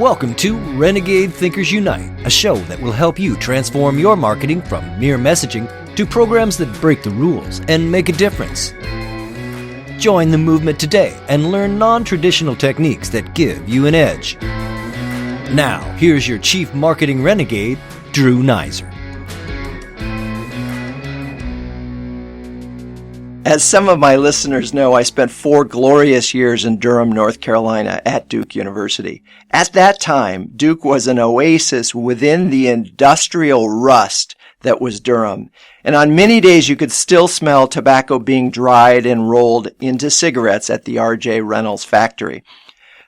Welcome to Renegade Thinkers Unite, a show that will help you transform your marketing from mere messaging to programs that break the rules and make a difference. Join the movement today and learn non-traditional techniques that give you an edge. Now, here's your Chief Marketing Renegade, Drew Nizer. As some of my listeners know, I spent 4 glorious years in Durham, North Carolina at Duke University. At that time, Duke was an oasis within the industrial rust that was Durham. And on many days, you could still smell tobacco being dried and rolled into cigarettes at the R.J. Reynolds factory.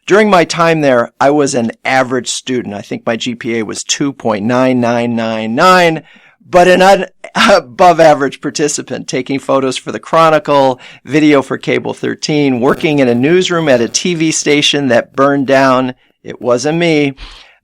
During my time there, I was an average student. I think my GPA was 2.9999. But an above average participant, taking photos for the Chronicle, video for Cable 13, working in a newsroom at a TV station that burned down. It wasn't me.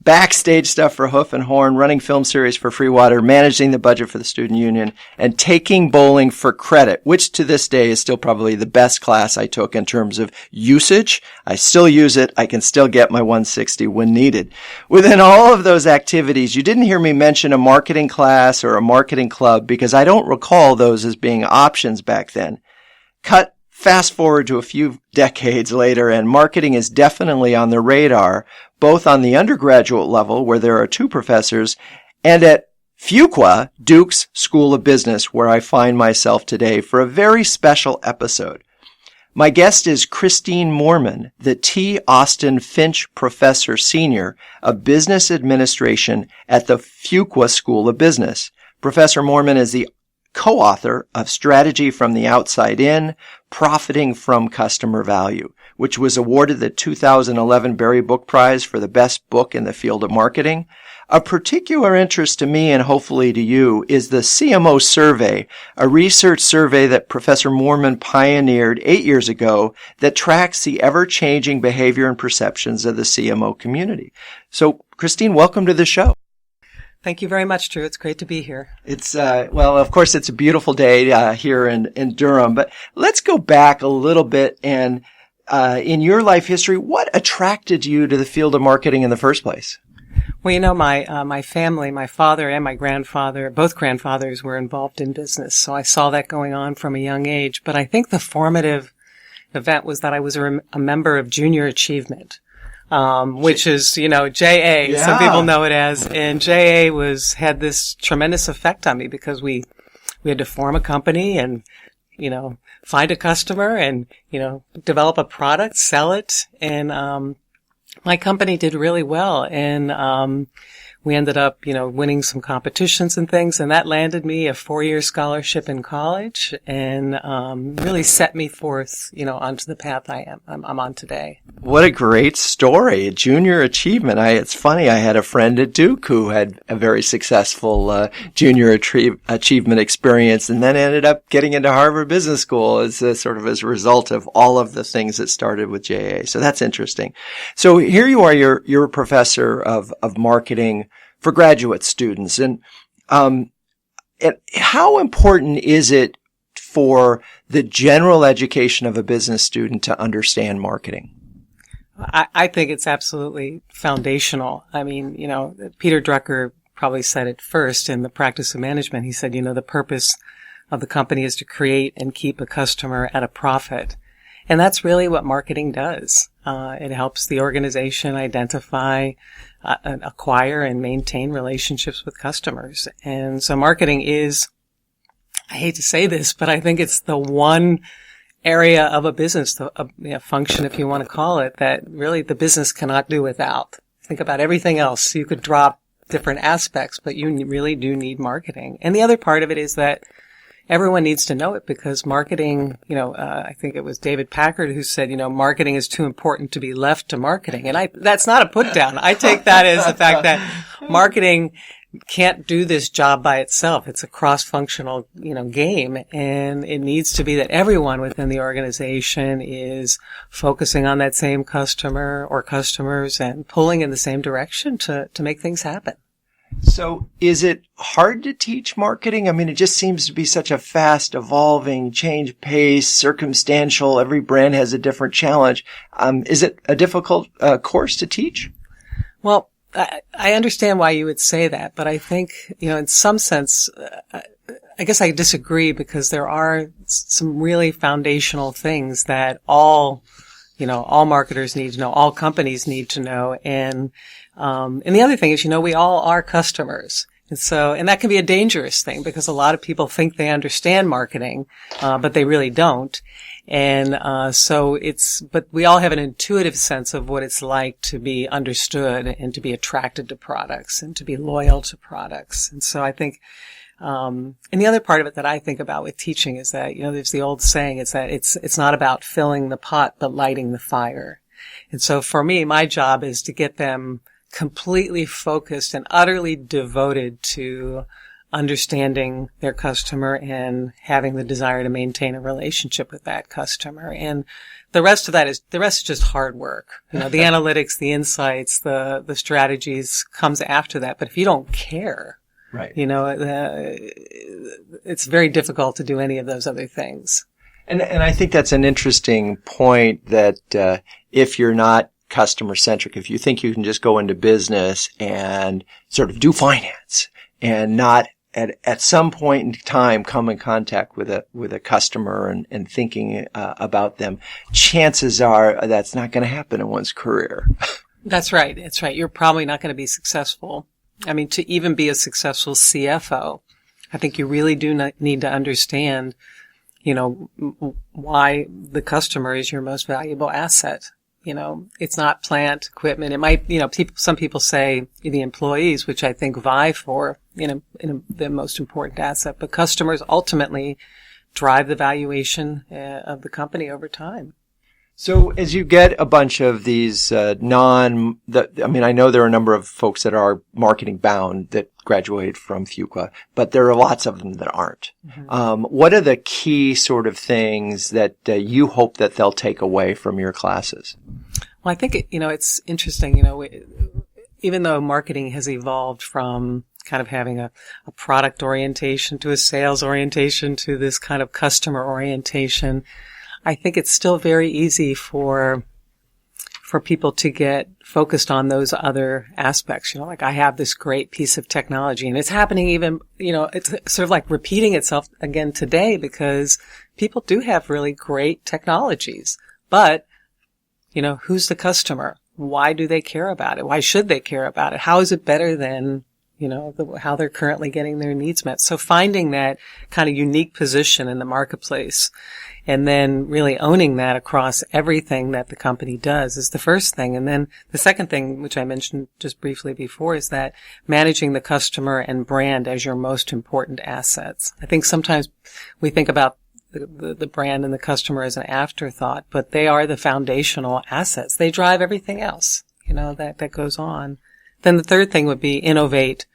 Backstage stuff for Hoof and Horn, running film series for Free Water, managing the budget for the student union, and taking bowling for credit, which to this day is still probably the best class I took in terms of usage. I still use it. I can still get my 160 when needed. Within all of those activities, you didn't hear me mention a marketing class or a marketing club because I don't recall those as being options back then. Fast forward to a few decades later, and marketing is definitely on the radar, both on the undergraduate level, where there are 2 professors, and at Fuqua, Duke's School of Business, where I find myself today for a very special episode. My guest is Christine Moorman, the T. Austin Finch Professor Senior of Business Administration at the Fuqua School of Business. Professor Moorman is the co-author of Strategy from the Outside In, Profiting from Customer Value, which was awarded the 2011 Barry Book Prize for the best book in the field of marketing. A particular interest to me and hopefully to you is the CMO Survey, a research survey that Professor Moorman pioneered 8 years ago that tracks the ever-changing behavior and perceptions of the CMO community. So, Christine, welcome to the show. Thank you very much, Drew. It's great to be here. It's, well, of course, it's a beautiful day here in Durham, but let's go back a little bit and in your life history, what attracted you to the field of marketing in the first place? Well, you know, my family, my father and my grandfather, both grandfathers were involved in business, so I saw that going on from a young age. But I think the formative event was that I was a member of Junior Achievement. Which is, you know, JA. Yeah. Some people know it as. And JA had this tremendous effect on me because we had to form a company and, you know, find a customer and, you know, develop a product, sell it. And, my company did really well. And, we ended up, you know, winning some competitions and things, and that landed me a 4-year scholarship in college and really set me forth, you know, onto the path I'm on today. What a great story. A junior achievement. It's funny, I had a friend at Duke who had a very successful junior achievement experience and then ended up getting into Harvard Business School as sort of as a result of all of the things that started with JA. So that's interesting. So here you are, you're a professor of marketing for graduate students. And how important is it for the general education of a business student to understand marketing? I think it's absolutely foundational. I mean, you know, Peter Drucker probably said it first in The Practice of Management. He said, you know, the purpose of the company is to create and keep a customer at a profit. And that's really what marketing does. It helps the organization identify, acquire, and maintain relationships with customers. And so marketing is, I hate to say this, but I think it's the one area of a business, a function, if you want to call it, that really the business cannot do without. Think about everything else. You could drop different aspects, but you really do need marketing. And the other part of it is that everyone needs to know it because marketing, you know, I think it was David Packard who said, you know, marketing is too important to be left to marketing. And that's not a put down. I take that as the fact that marketing can't do this job by itself. It's a cross-functional, you know, game. And it needs to be that everyone within the organization is focusing on that same customer or customers and pulling in the same direction to make things happen. So is it hard to teach marketing? I mean, it just seems to be such a fast evolving, change pace, circumstantial. Every brand has a different challenge. Is it a difficult course to teach? Well, I understand why you would say that, but I think, in some sense, I guess I disagree because there are some really foundational things that all marketers need to know, all companies need to know. And the other thing is, we all are customers. And that can be a dangerous thing because a lot of people think they understand marketing, but they really don't. And, but we all have an intuitive sense of what it's like to be understood and to be attracted to products and to be loyal to products. And so I think, and the other part of it that I think about with teaching is that, there's the old saying, it's that it's not about filling the pot, but lighting the fire. And so for me, my job is to get them completely focused and utterly devoted to understanding their customer and having the desire to maintain a relationship with that customer. And the rest is just hard work. The analytics, the insights, the strategies comes after that. But if you don't care, right, it's very difficult to do any of those other things. And I think that's an interesting point that, if you're not customer centric, if you think you can just go into business and sort of do finance and not at some point in time come in contact with a customer and thinking about them, chances are that's not going to happen in one's career. That's right. That's right. You're probably not going to be successful. I mean, to even be a successful CFO, I think you really do need to understand, why the customer is your most valuable asset. It's not plant equipment. It might, some people say the employees, which I think vie for, the most important asset, but customers ultimately drive the valuation of the company over time. So as you get a bunch of these I know there are a number of folks that are marketing bound that graduate from Fuqua, but there are lots of them that aren't. Mm-hmm. What are the key sort of things that you hope that they'll take away from your classes? Well, I think, it's interesting, even though marketing has evolved from kind of having a product orientation to a sales orientation to this kind of customer orientation, I think it's still very easy for people to get focused on those other aspects. Like I have this great piece of technology and it's happening even, it's sort of like repeating itself again today because people do have really great technologies. But, who's the customer? Why do they care about it? Why should they care about it? How is it better than, how they're currently getting their needs met? So finding that kind of unique position in the marketplace and then really owning that across everything that the company does is the first thing. And then the second thing, which I mentioned just briefly before, is that managing the customer and brand as your most important assets. I think sometimes we think about the brand and the customer as an afterthought, but they are the foundational assets. They drive everything else, that goes on. Then the third thing would be innovate,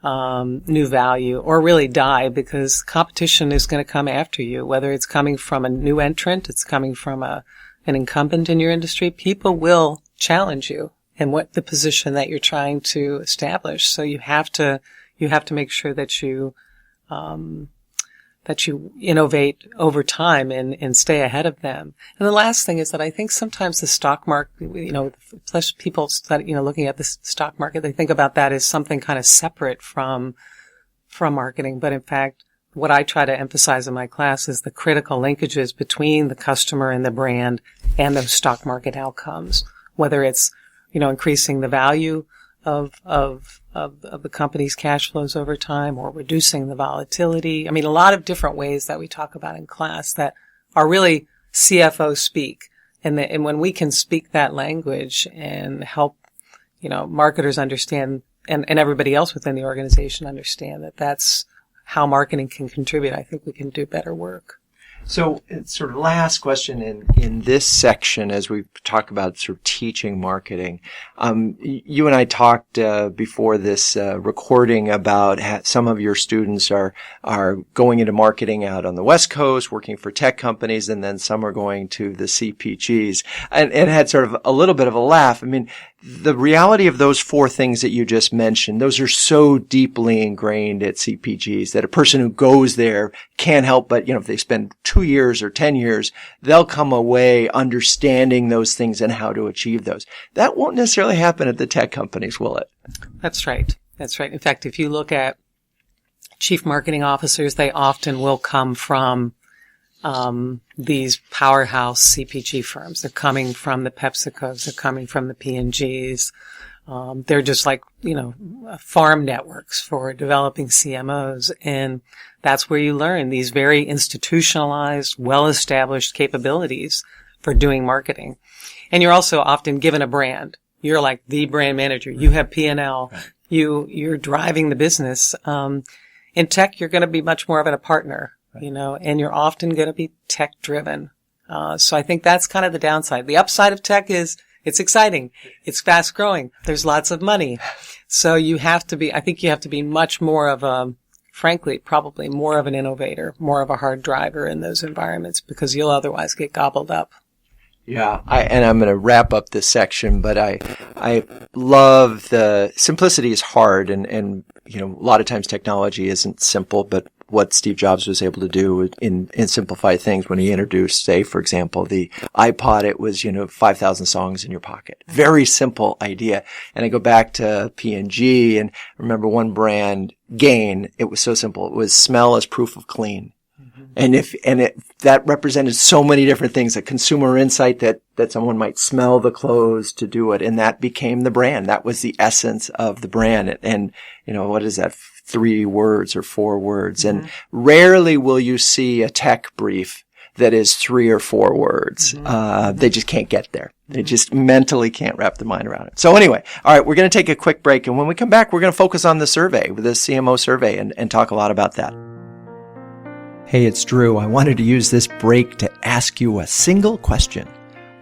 new value, or really die, because competition is going to come after you, whether it's coming from a new entrant, it's coming from an incumbent in your industry. People will challenge you in what the position that you're trying to establish. So you have to make sure that you innovate over time and stay ahead of them. And the last thing is that I think sometimes the stock market, plus people looking at the stock market, they think about that as something kind of separate from marketing. But in fact, what I try to emphasize in my class is the critical linkages between the customer and the brand and those stock market outcomes, whether it's, increasing the value of the company's cash flows over time or reducing the volatility. I mean, a lot of different ways that we talk about in class that are really CFO speak. And when we can speak that language and help, marketers understand and everybody else within the organization understand that that's how marketing can contribute, I think we can do better work. So, sort of last question in this section as we talk about sort of teaching marketing. You and I talked before this recording about some of your students are going into marketing out on the West Coast, working for tech companies, and then some are going to the CPGs, and had sort of a little bit of a laugh. I mean, the reality of those four things that you just mentioned, those are so deeply ingrained at CPGs that a person who goes there can't help but, if they spend 2 years or 10 years, they'll come away understanding those things and how to achieve those. That won't necessarily happen at the tech companies, will it? That's right. That's right. In fact, if you look at chief marketing officers, they often will come from these powerhouse CPG firms. They're coming from the PepsiCos. They're coming from the P&Gs. They're just like, farm networks for developing CMOs. And that's where you learn these very institutionalized, well-established capabilities for doing marketing. And you're also often given a brand. You're like the brand manager. You have P&L. Right. You're driving the business. In tech, you're going to be much more of a partner, right, and you're often going to be tech driven. So I think that's kind of the downside. The upside of tech is it's exciting. It's fast growing. There's lots of money. So I think you have to be much more of frankly, probably more of an innovator, more of a hard driver in those environments because you'll otherwise get gobbled up. Yeah, and I'm going to wrap up this section, but I love the simplicity is hard, and a lot of times technology isn't simple, but what Steve Jobs was able to do in simplify things when he introduced, say, for example, the iPod, it was 5,000 songs in your pocket. Very simple idea. And I go back to P&G and remember one brand, Gain. It was so simple. It was smell as proof of clean. And that represented so many different things, a consumer insight that someone might smell the clothes to do it. And that became the brand. That was the essence of the brand. And what is that? 3 words or 4 words. Mm-hmm. And rarely will you see a tech brief that is 3 or 4 words. Mm-hmm. They just can't get there. They just mentally can't wrap their mind around it. So anyway, all right, we're going to take a quick break. And when we come back, we're going to focus on the survey, the CMO survey, and talk a lot about that. Hey, it's Drew. I wanted to use this break to ask you a single question.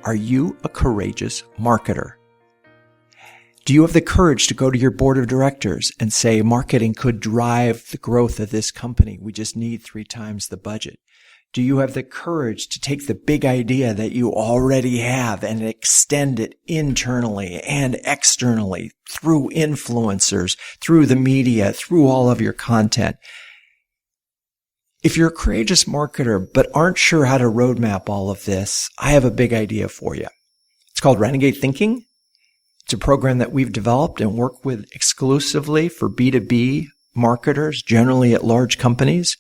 Are you a courageous marketer? Do you have the courage to go to your board of directors and say, marketing could drive the growth of this company? We just need 3 times the budget. Do you have the courage to take the big idea that you already have and extend it internally and externally through influencers, through the media, through all of your content? If you're a courageous marketer but aren't sure how to roadmap all of this, I have a big idea for you. It's called Renegade Thinking. It's a program that we've developed and work with exclusively for B2B marketers, generally at large companies.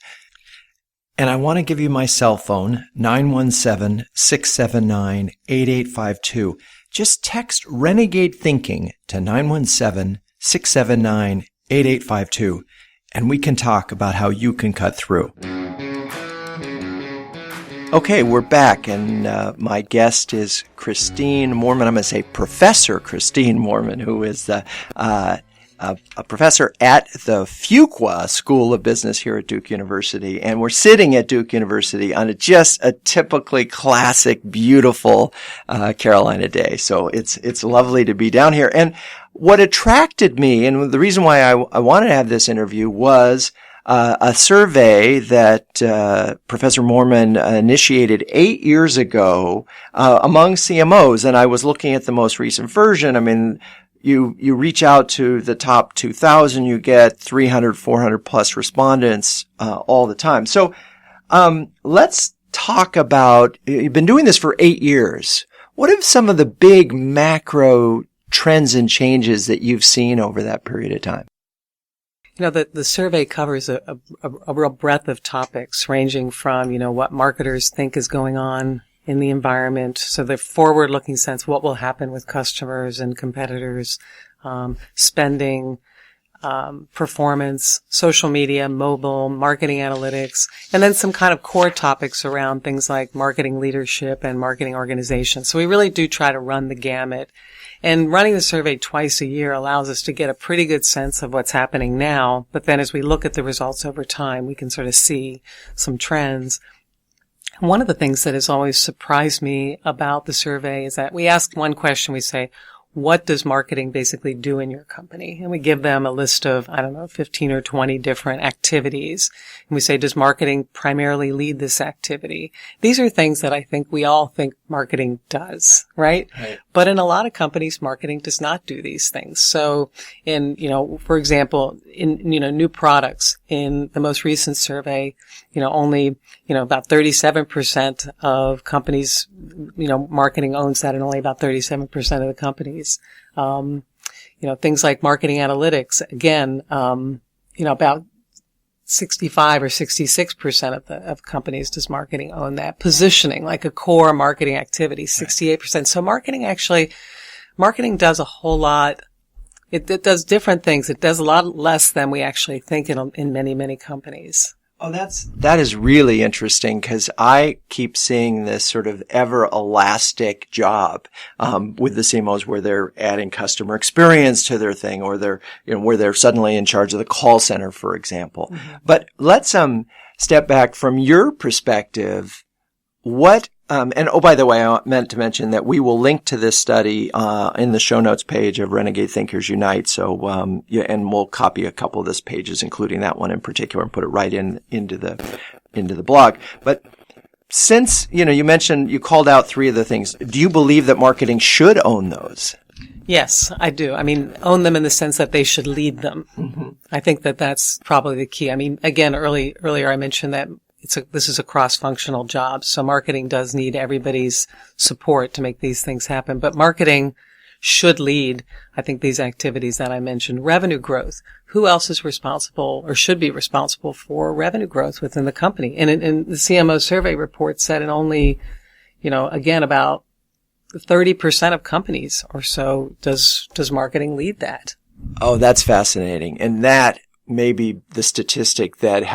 And I want to give you my cell phone, 917-679-8852. Just text Renegade Thinking to 917-679-8852. And we can talk about how you can cut through. Okay, we're back, and my guest is Christine Moorman. I'm going to say Professor Christine Moorman, who is a professor at the Fuqua School of Business here at Duke University. And we're sitting at Duke University on just a typically classic, beautiful Carolina day. So it's lovely to be down here. And what attracted me, and the reason why I wanted to have this interview was a survey that Professor Moorman initiated 8 years ago among CMOs, and I was looking at the most recent version. I mean, you reach out to the top 2,000, you get 300, 400 plus respondents all the time. So let's talk about, you've been doing this for 8 year. What are some of the big macro trends and changes that you've seen over that period of time? The survey covers a real breadth of topics ranging from, what marketers think is going on in the environment. So the forward-looking sense, what will happen with customers and competitors, spending, performance, social media, mobile, marketing analytics, and then some kind of core topics around things like marketing leadership and marketing organization. So we really do try to run the gamut. And running the survey twice a year allows us to get a pretty good sense of what's happening now. But then as we look at the results over time, we can sort of see some trends. One of the things that has always surprised me about the survey is that we ask one question. We say, what does marketing basically do in your company? And we give them a list of, 15 or 20 different activities. And we say, does marketing primarily lead this activity? These are things that I think we all think marketing does, right? But in a lot of companies, marketing does not do these things. So for example, in new products, in the most recent survey, only, about 37% of companies, marketing owns that, and only about 37% of the companies. Things like marketing analytics, again, about 65 or 66% of companies does marketing own that. Positioning, like a core marketing activity, 68%. So marketing does a whole lot. It does different things. It does a lot less than we actually think in many, many companies. Oh, that is really interesting, because I keep seeing this sort of ever elastic job with the CMOs where they're adding customer experience to their thing, or they're where they're suddenly in charge of the call center, for example. Mm-hmm. But let's step back from your perspective. What and oh, by the way, I meant to mention that we will link to this study in the show notes page of Renegade Thinkers Unite. So and we'll copy a couple of these pages, including that one in particular, and put it right into the blog. But since you mentioned, you called out 3 of the things, do you believe that marketing should own those? Yes, I do. I mean, own them in the sense that they should lead them. Mm-hmm. I think that that's probably the key. I mean, again, earlier I mentioned that this is a cross-functional job, so marketing does need everybody's support to make these things happen. But marketing should lead, I think, these activities that I mentioned. Revenue growth. Who else is responsible or should be responsible for revenue growth within the company? And in the CMO survey report said in only, again, about 30% of companies or so does marketing lead that. Oh, that's fascinating. And that maybe the statistic that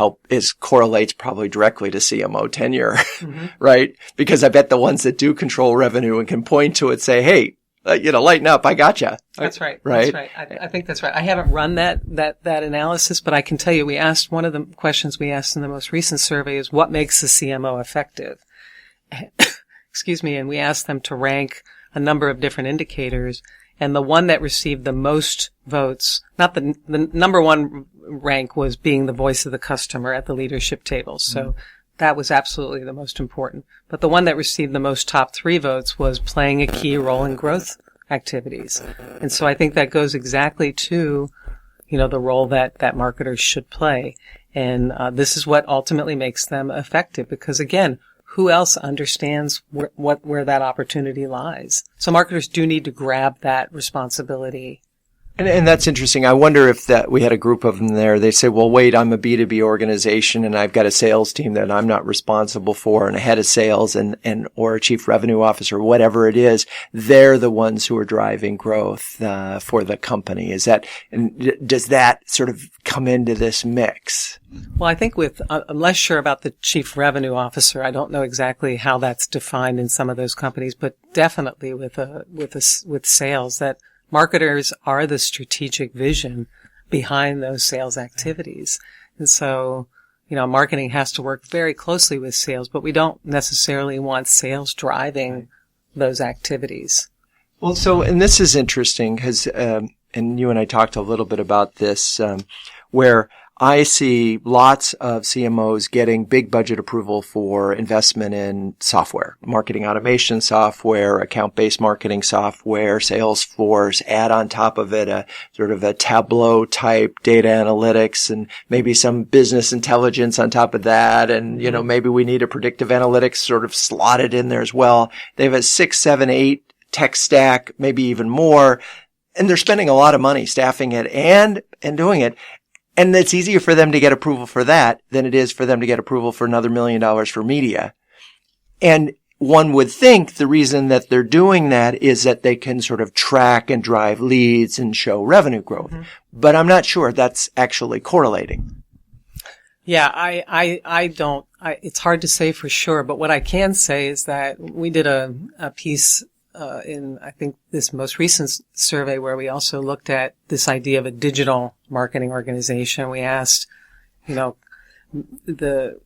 correlates probably directly to CMO tenure, mm-hmm. right? Because I bet the ones that do control revenue and can point to it say, hey, lighten up, I gotcha. That's right. Right. That's right. I think that's right. I haven't run that analysis, but I can tell you, one of the questions we asked in the most recent survey is what makes the CMO effective? Excuse me. And we asked them to rank a number of different indicators. And the one that received the most votes, not the number one rank, was being the voice of the customer at the leadership table. So that was absolutely the most important. But the one that received the most top 3 votes was playing a key role in growth activities. And so I think that goes exactly to, the role that marketers should play. And this is what ultimately makes them effective, because again, who else understands where that opportunity lies? So marketers do need to grab that responsibility. And that's interesting. I wonder if we had a group of them there. They say, well, wait, I'm a B2B organization and I've got a sales team that I'm not responsible for, and a head of sales or a chief revenue officer, whatever it is. They're the ones who are driving growth, for the company. Does that sort of come into this mix? Well, I think I'm less sure about the chief revenue officer. I don't know exactly how that's defined in some of those companies, but definitely with sales, that marketers are the strategic vision behind those sales activities. And so, marketing has to work very closely with sales, but we don't necessarily want sales driving those activities. Well, and this is interesting because, and you and I talked a little bit about this, where I see lots of CMOs getting big budget approval for investment in software, marketing automation software, account-based marketing software, Salesforce, add on top of it a sort of a Tableau type data analytics, and maybe some business intelligence on top of that. And, maybe we need a predictive analytics sort of slotted in there as well. They have a 6, 7, 8 tech stack, maybe even more. And they're spending a lot of money staffing it and doing it. And it's easier for them to get approval for that than it is for them to get approval for another $1 million for media. And one would think the reason that they're doing that is that they can sort of track and drive leads and show revenue growth. Mm-hmm. But I'm not sure that's actually correlating. Yeah, it's hard to say for sure, but what I can say is that we did a piece in, I think, this most recent survey where we also looked at this idea of a digital marketing organization. We asked, the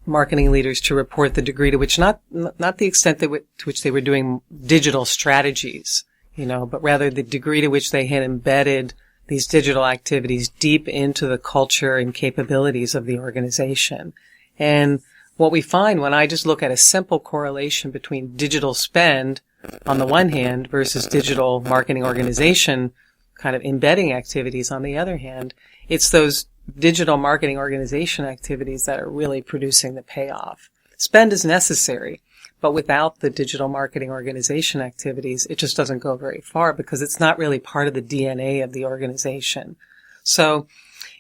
marketing leaders to report the degree to which, not the extent to which they were doing digital strategies, but rather the degree to which they had embedded these digital activities deep into the culture and capabilities of the organization. And what we find when I just look at a simple correlation between digital spend on the one hand versus digital marketing organization kind of embedding activities on the other hand, it's those digital marketing organization activities that are really producing the payoff. Spend is necessary, but without the digital marketing organization activities, it just doesn't go very far because it's not really part of the DNA of the organization. So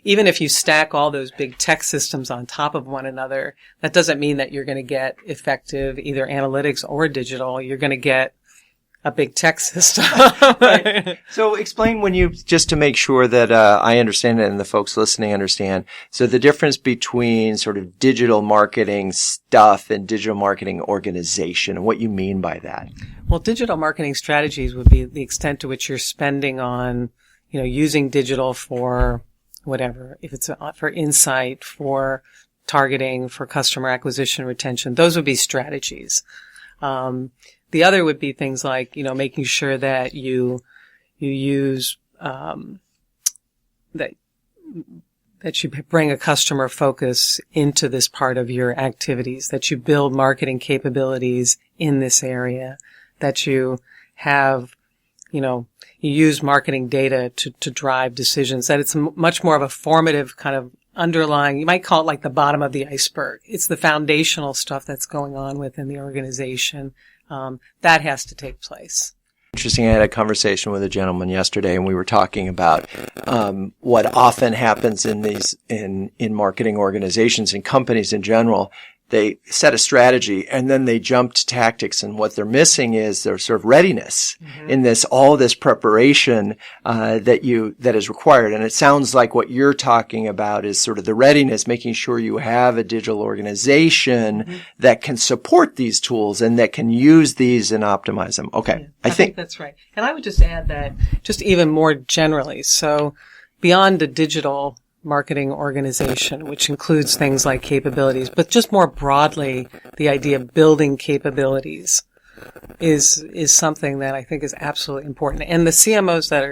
even if you stack all those big tech systems on top of one another, that doesn't mean that you're going to get effective either analytics or digital. You're going to get a big tech system. Right. So explain just to make sure that I understand it and the folks listening understand. So the difference between sort of digital marketing stuff and digital marketing organization and what you mean by that. Well, digital marketing strategies would be the extent to which you're spending on, using digital for whatever, if it's for insight, for targeting, for customer acquisition, retention, those would be strategies. The other would be things like, making sure that you use, that you bring a customer focus into this part of your activities, that you build marketing capabilities in this area, that you have, you use marketing data to drive decisions, that it's much more of a formative kind of underlying, you might call it like the bottom of the iceberg. It's the foundational stuff that's going on within the organization. That has to take place. Interesting. I had a conversation with a gentleman yesterday, and we were talking about what often happens in marketing organizations and companies in general. They set a strategy and then they jump to tactics, and what they're missing is their sort of readiness in all this preparation that is required. And it sounds like what you're talking about is sort of the readiness, making sure you have a digital organization that can support these tools and that can use these and optimize them. Okay. Yeah, I think that's right. And I would just add that just even more generally. So beyond the digital marketing organization, which includes things like capabilities, but just more broadly, the idea of building capabilities is something that I think is absolutely important. And the CMOs that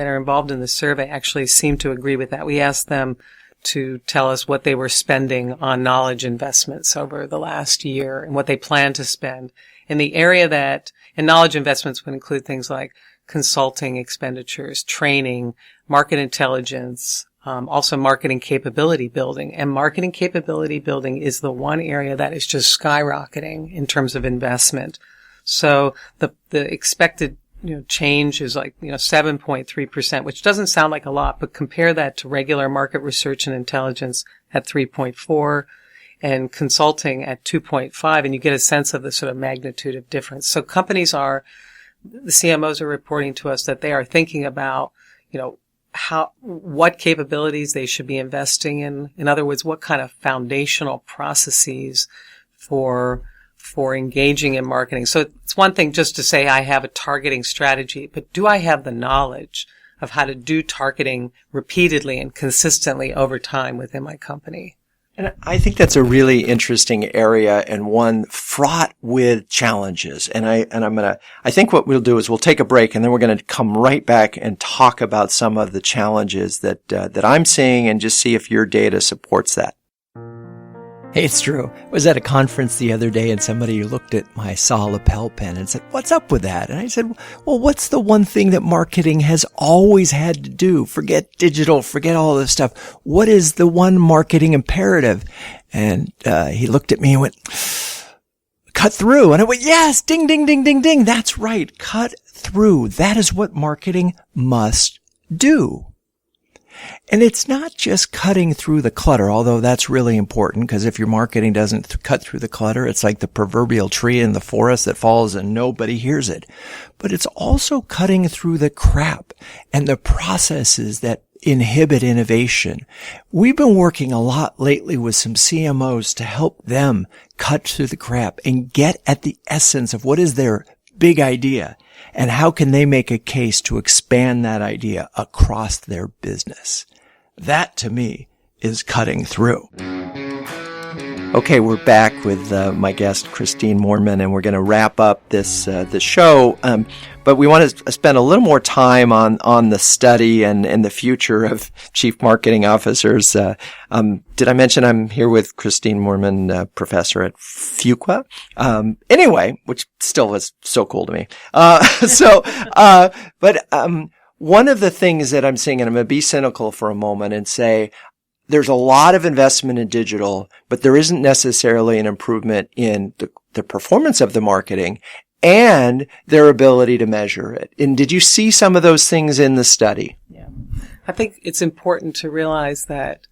are involved in the survey actually seem to agree with that. We asked them to tell us what they were spending on knowledge investments over the last year and what they plan to spend. In the area and knowledge investments would include things like consulting expenditures, training, market intelligence, also marketing capability building. And marketing capability building is the one area that is just skyrocketing in terms of investment. So the expected, change is like, 7.3%, which doesn't sound like a lot, but compare that to regular market research and intelligence at 3.4 and consulting at 2.5, and you get a sense of the sort of magnitude of difference. So the CMOs are reporting to us that they are thinking about, what capabilities they should be investing in. In other words, what kind of foundational processes for engaging in marketing. So it's one thing just to say I have a targeting strategy, but do I have the knowledge of how to do targeting repeatedly and consistently over time within my company? And I think that's a really interesting area and one fraught with challenges. And I think what we'll do is we'll take a break and then we're going to come right back and talk about some of the challenges that I'm seeing and just see if your data supports that. Hey, it's Drew. I was at a conference the other day and somebody looked at my saw lapel pen and said, "What's up with that?" And I said, well, what's the one thing that marketing has always had to do? Forget digital, forget all this stuff. What is the one marketing imperative? And he looked at me and went, "Cut through." And I went, "Yes, ding, ding, ding, ding, ding. That's right. Cut through. That is what marketing must do." And it's not just cutting through the clutter, although that's really important, because if your marketing doesn't cut through the clutter, it's like the proverbial tree in the forest that falls and nobody hears it. But it's also cutting through the crap and the processes that inhibit innovation. We've been working a lot lately with some CMOs to help them cut through the crap and get at the essence of what is their big idea. And how can they make a case to expand that idea across their business? That, to me, is cutting through. Okay, we're back with my guest, Christine Moorman, and we're going to wrap up this show. But we want to spend a little more time on the study and the future of chief marketing officers. Did I mention I'm here with Christine Moorman, professor at Fuqua? Anyway, which still was so cool to me. One of the things that I'm seeing, and I'm going to be cynical for a moment and say, there's a lot of investment in digital, but there isn't necessarily an improvement in the performance of the marketing and their ability to measure it. And did you see some of those things in the study? Yeah. I think it's important to realize that,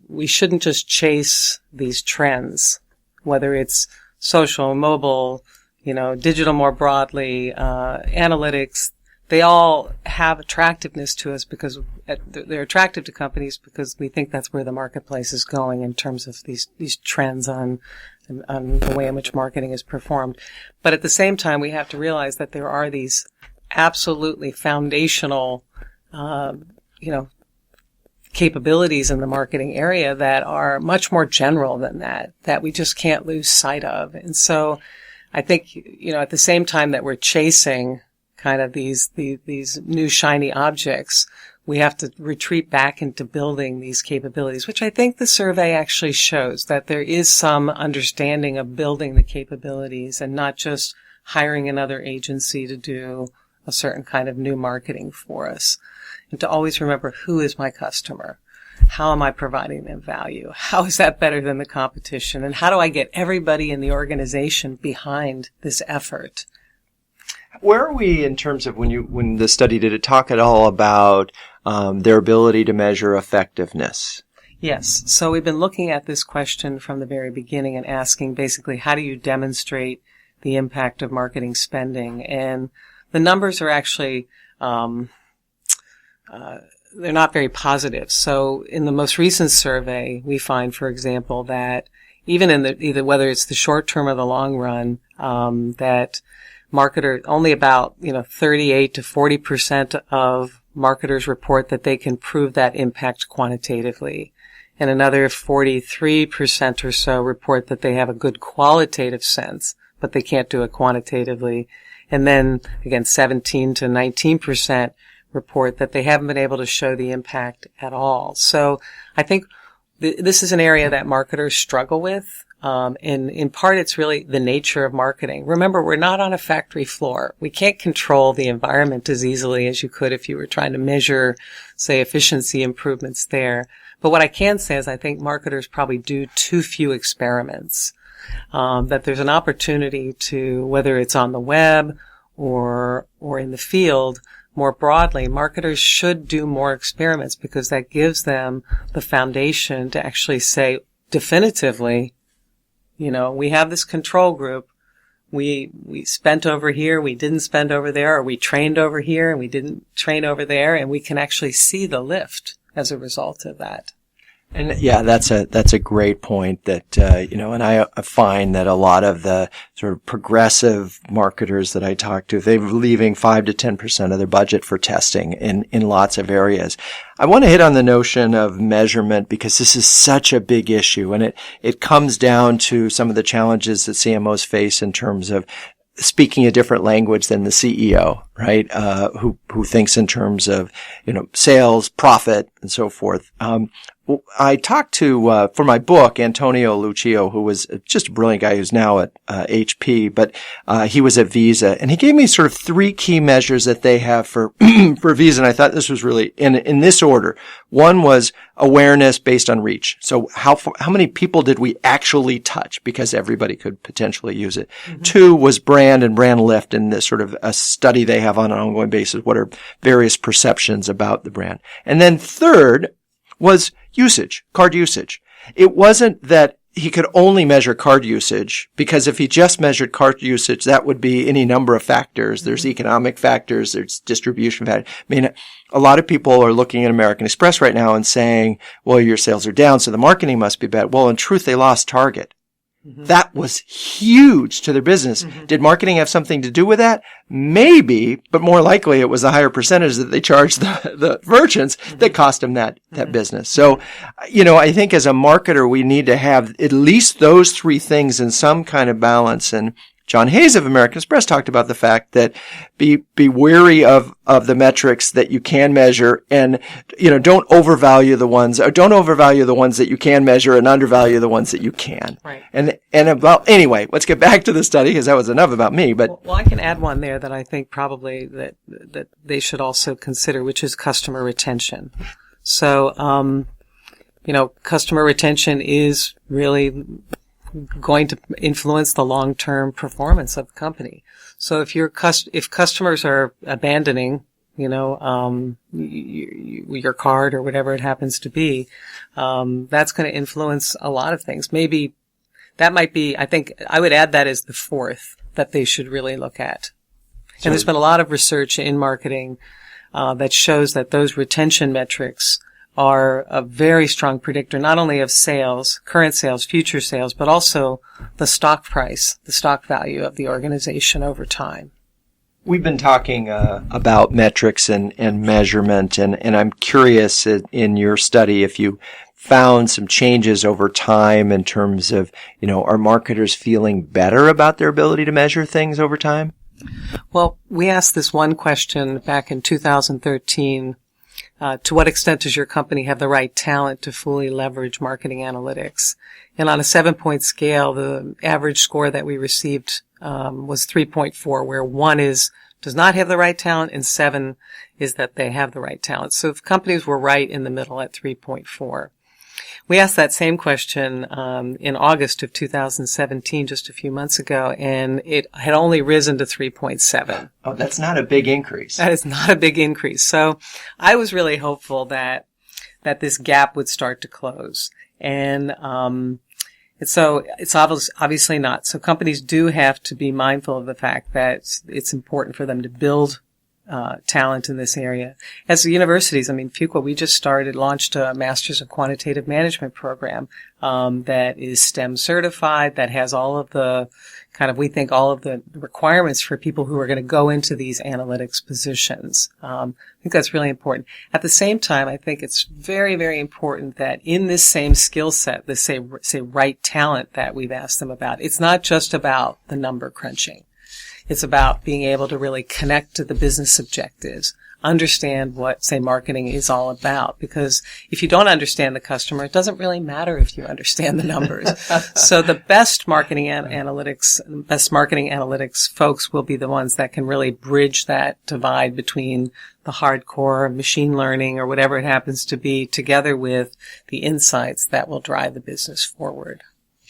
we shouldn't just chase these trends, whether it's social, mobile, digital more broadly, analytics. They all have attractiveness to us because they're attractive to companies because we think that's where the marketplace is going in terms of these trends on the way in which marketing is performed. But at the same time, we have to realize that there are these absolutely foundational, capabilities in the marketing area that are much more general than that we just can't lose sight of. And so I think, at the same time that we're chasing kind of these new shiny objects, we have to retreat back into building these capabilities, which I think the survey actually shows that there is some understanding of building the capabilities and not just hiring another agency to do a certain kind of new marketing for us. And to always remember, who is my customer? How am I providing them value? How is that better than the competition? And how do I get everybody in the organization behind this effort? Where are we in terms of when the study, did it talk at all about their ability to measure effectiveness? Yes. So we've been looking at this question from the very beginning and asking basically, how do you demonstrate the impact of marketing spending? And the numbers are actually, they're not very positive. So in the most recent survey, we find, for example, that even in either whether it's the short term or the long run, that only about, 38 to 40% of marketers report that they can prove that impact quantitatively. And another 43% or so report that they have a good qualitative sense, but they can't do it quantitatively. And then again, 17 to 19% report that they haven't been able to show the impact at all. So I think this is an area that marketers struggle with. And in part, it's really the nature of marketing. Remember, we're not on a factory floor. We can't control the environment as easily as you could if you were trying to measure, say, efficiency improvements there. But what I can say is I think marketers probably do too few experiments. That there's an opportunity to, whether it's on the web or in the field, more broadly, marketers should do more experiments because that gives them the foundation to actually say definitively, we have this control group. We spent over here, we didn't spend over there, or we trained over here and we didn't train over there, and we can actually see the lift as a result of that. And yeah, that's a great point that, and I find that a lot of the sort of progressive marketers that I talk to, they're leaving 5 to 10% of their budget for testing in lots of areas. I want to hit on the notion of measurement because this is such a big issue, and it comes down to some of the challenges that CMOs face in terms of speaking a different language than the CEO, right? Who thinks in terms of, sales, profit, and so forth. I talked to, for my book, Antonio Lucio, who was just a brilliant guy who's now at HP, but he was at Visa, and he gave me sort of 3 key measures that they have for for Visa, and I thought this was really in this order. One was awareness based on reach. So how many people did we actually touch? Because everybody could potentially use it. Mm-hmm. 2 was brand and brand lift, and this sort of a study they have on an ongoing basis. What are various perceptions about the brand? And then 3rd was usage, card usage. It wasn't that he could only measure card usage, because if he just measured card usage, that would be any number of factors. There's economic factors, there's distribution factors. I mean, a lot of people are looking at American Express right now and saying, well, your sales are down, so the marketing must be bad. Well, in truth, they lost target. That was huge to their business. Did marketing have something to do with that? Maybe, but more likely it was a higher percentage that they charged the merchants that cost them that business. So, I think as a marketer, we need to have at least those three things in some kind of balance. And John Hayes of American Express talked about the fact that be wary of the metrics that you can measure, and don't overvalue the ones that you can measure and undervalue the ones that you can. Right. And anyway, let's get back to the study because that was enough about me. But well, I can add one there that I think probably that they should also consider, which is customer retention. So, customer retention is really going to influence the long-term performance of the company. So if customers are abandoning, your card or whatever it happens to be, that's going to influence a lot of things. Maybe that might be, I think I would add that as the fourth that they should really look at. And there's been a lot of research in marketing that shows that those retention metrics are a very strong predictor, not only of sales, current sales, future sales, but also the stock price, the stock value of the organization over time. We've been talking about metrics and measurement, and I'm curious in your study if you found some changes over time in terms of, are marketers feeling better about their ability to measure things over time? Well, we asked this one question back in 2013. To what extent does your company have the right talent to fully leverage marketing analytics? And on a 7-point scale, the average score that we received was 3.4, where 1 does not have the right talent, and 7 is that they have the right talent. So if companies were right in the middle at 3.4. We asked that same question in August of 2017, just a few months ago, and it had only risen to 3.7. Oh, that's not a big increase. That is not a big increase. So I was really hopeful that this gap would start to close. And so it's obviously not. So companies do have to be mindful of the fact that it's important for them to build talent in this area. As the universities, Fuqua, we just launched a Masters of Quantitative Management program that is STEM certified, that has all of the we think all of the requirements for people who are going to go into these analytics positions. I think that's really important. At the same time, I think it's very, very important that in this same skill set, this say right talent that we've asked them about, it's not just about the number crunching. It's about being able to really connect to the business objectives, understand what, say, marketing is all about. Because if you don't understand the customer, it doesn't really matter if you understand the numbers. So the best marketing analytics folks will be the ones that can really bridge that divide between the hardcore machine learning or whatever it happens to be, together with the insights that will drive the business forward.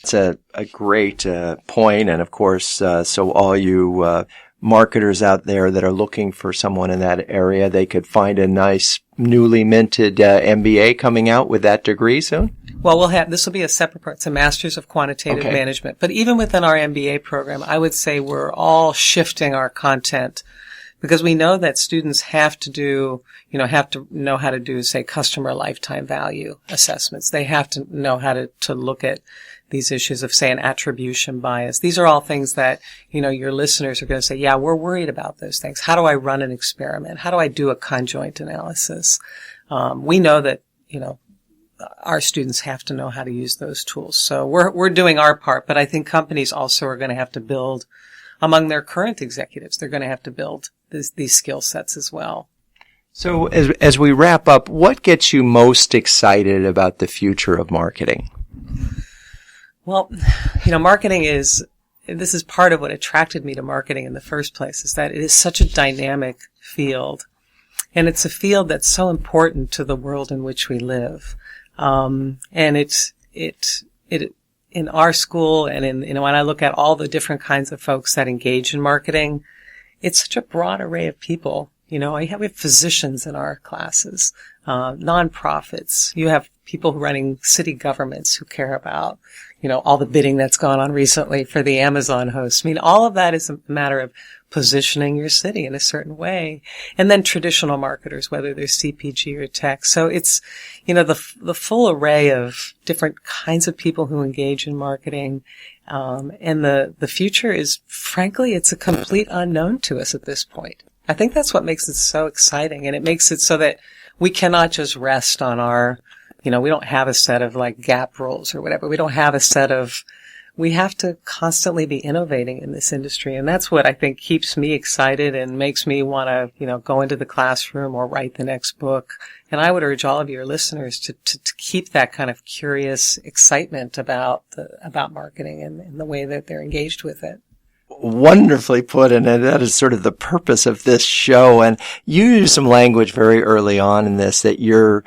It's a great point, and of course, so all you marketers out there that are looking for someone in that area, they could find a nice newly minted MBA coming out with that degree soon? Well, this will be a separate part. It's a Masters of Quantitative Management. But even within our MBA program, I would say we're all shifting our content, because we know that students have to know how to do, say, customer lifetime value assessments. They have to know how to look at these issues of, say, an attribution bias. These are all things that, your listeners are going to say, yeah, we're worried about those things. How do I run an experiment? How do I do a conjoint analysis? We know that, our students have to know how to use those tools. So we're doing our part, but I think companies also are going to have to build among their current executives. They're going to have to build these skill sets as well. So as we wrap up, what gets you most excited about the future of marketing? Well, marketing this is part of what attracted me to marketing in the first place, is that it is such a dynamic field. And it's a field that's so important to the world in which we live. And it in our school and in, when I look at all the different kinds of folks that engage in marketing, it's such a broad array of people. We have physicians in our classes, nonprofits. You have people running city governments who care about, all the bidding that's gone on recently for the Amazon hosts. I mean, all of that is a matter of positioning your city in a certain way. And then traditional marketers, whether they're CPG or tech. So it's, the full array of different kinds of people who engage in marketing. And the future is, frankly, it's a complete unknown to us at this point. I think that's what makes it so exciting. And it makes it so that we cannot just rest on our, we don't have a set of like gap rules or whatever. We don't have a set of, we have to constantly be innovating in this industry. And that's what I think keeps me excited and makes me want to, go into the classroom or write the next book. And I would urge all of your listeners to keep that kind of curious excitement about marketing and the way that they're engaged with it. Wonderfully put, and that is sort of the purpose of this show. And you use some language very early on in this that your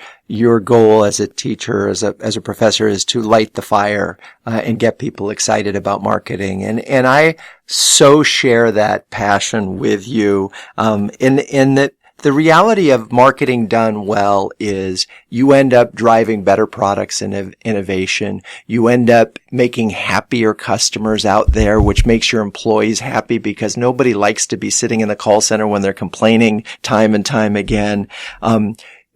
goal as a teacher, as a professor, is to light the fire and get people excited about marketing. And I so share that passion with you. In that the reality of marketing done well is you end up driving better products and innovation. You end up making happier customers out there, which makes your employees happy because nobody likes to be sitting in the call center when they're complaining time and time again.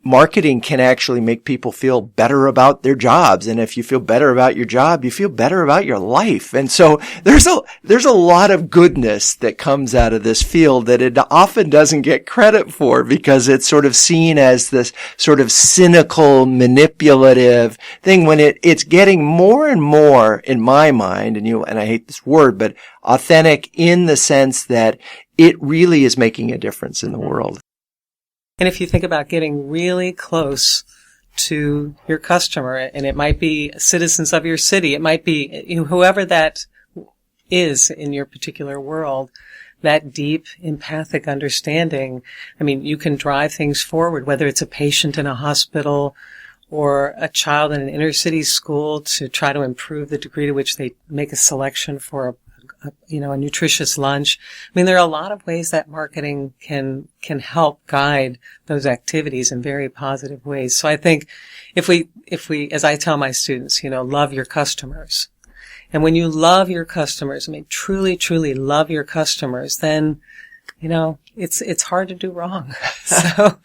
Marketing can actually make people feel better about their jobs. And if you feel better about your job, you feel better about your life. And so there's a lot of goodness that comes out of this field that it often doesn't get credit for because it's sort of seen as this sort of cynical, manipulative thing when it's getting more and more, in my mind, and I hate this word, but authentic in the sense that it really is making a difference in the world. And if you think about getting really close to your customer, and it might be citizens of your city, it might be whoever that is in your particular world, that deep empathic understanding, you can drive things forward, whether it's a patient in a hospital or a child in an inner city school to try to improve the degree to which they make a selection for a nutritious lunch. There are a lot of ways that marketing can help guide those activities in very positive ways. So I think if we, as I tell my students, love your customers. And when you love your customers, truly, truly love your customers, then, it's hard to do wrong. So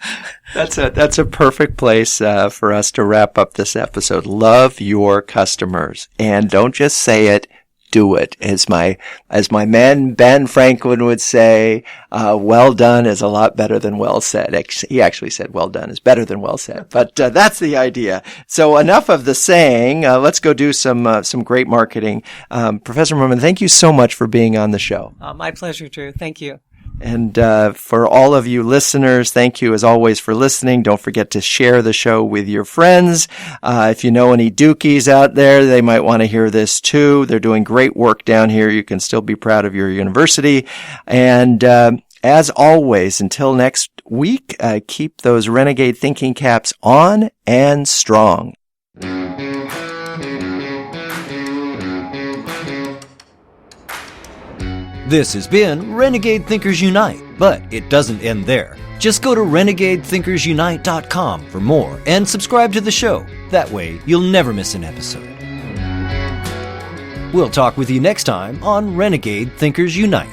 that's a perfect place for us to wrap up this episode. Love your customers, and don't just say it. Do it. As my man Ben Franklin would say, well done is a lot better than well said. He actually said well done is better than well said. But that's the idea. So enough of the saying. Let's go do some great marketing. Professor Moorman, thank you so much for being on the show. My pleasure, Drew. Thank you. And for all of you listeners, thank you as always for listening. Don't forget to share the show with your friends. If you know any Dukies out there, they might want to hear this too. They're doing great work down here. You can still be proud of your university. And as always, until next week, keep those Renegade thinking caps on and strong. This has been Renegade Thinkers Unite, but it doesn't end there. Just go to renegadethinkersunite.com for more and subscribe to the show. That way, you'll never miss an episode. We'll talk with you next time on Renegade Thinkers Unite.